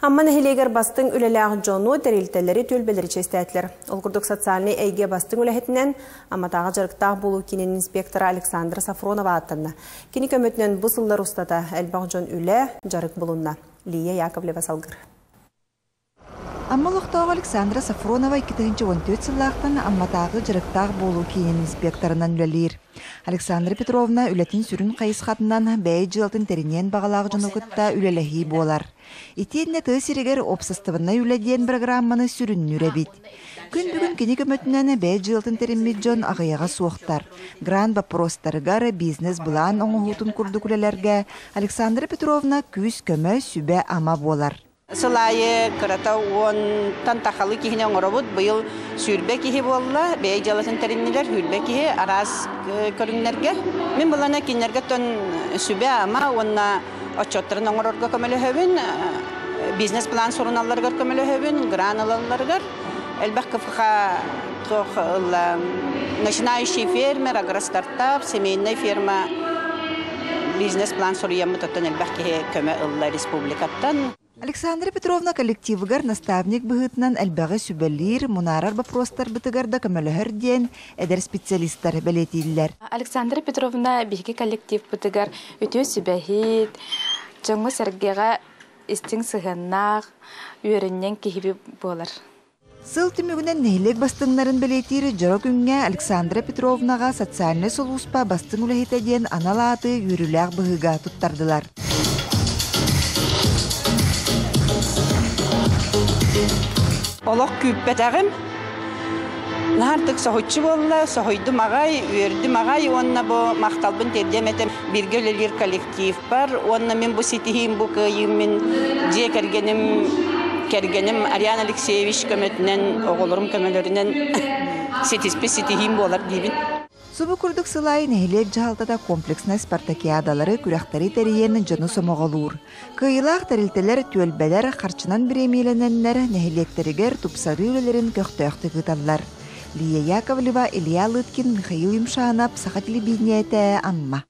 Amma nehilегер бастың үлеләғ жону дәрелтелері төлбелері честәтлер. Олғырдық социальный әйге бастың үләхетінен аматаға жарықтақ болу кенен инспекторы Александра Сафронова аттанна. Кені көмөтінен бұсылдар ұстата әлбақ жон үлі жарық болуына. Лия Яковлева салғыр. Аммалықтағы Александра Сафронова 2014 сыллақтан амматағы жарықтақ болу кейін инспекторынан үлелер. Александра Петровна үлетін сүрін қайыз қатынан бәй жылтын терінен бағалағы жонуғытта үлеләхи болар. Итедіне тәсірегер опсыстыбына үледен программаны сүрін үребет. Күн бүгін кені көмөтінен бәй жылтын терінмет жон ағаяға суықтар. Гран бапростарығар бизнес бұлан оңығытын күрді күлелерге Александра Петровна күз көмі сүбә ама болар. Сылайы кырата он тантахалы кихине оңоробут быйыл сүрбе кихи болла, бей жаласын териннилер хүрбе кихи арас көрүннерге. Мен булана кинерге тон сүбе ама онна отчоттарын оңорорга көмөлөһөбүн, бизнес план соруналларга көмөлөһөбүн, граналаларга. Элбак кыфха начинающий фермер, агростартап, семейная ферма, бизнес план соруямы тоттон элбак кихи көмө ылла республикаттан. Александра Петровна коллективыгар наставник быгытынан әлбәғі сүбәлер, мұнарар бапростар бытыгарда көмөлөһөр ден әдер специалисттар бәлетейлер. Александра Петровна бихки коллектив бытыгар өтө сүбәхит, жоңғы сәргеға істің сығаннақ, үйерінен кехібі болар. Сыл түмігінен нәйлек бастыңларын бәлетері жора күнге Александра Петровнаға социальный солуспа бастың үләхетеден аналаты үйріләқ бұғыға тұттардылар. Олық күппетәғім. Нартық соғытшы болла, соғыйды мағай, үйерді мағай, онна бұл мақталбын тердеметім. Бірге өлелер коллектив бар, онна мен бұл сетихим бұл күйім мен же кергенім Ариан Алексеевич көметінен, оғылырым көмелерінен сетиспе сетихим болар дейбін. Субы күрдік сылай нәйлек жағалтада комплексный спартакиадалары күрәқтары тәрейені жаны сомағалуыр. Кыйлақ тәрілтелер төлбәлер қарчынан біремелененлер нәйлектерігер тупсары өлелерін көқтөқті ғыталар. Лия Яковлева, Илья Лыткин, Михаил Имшанов, Саха телевидениеті, Амма.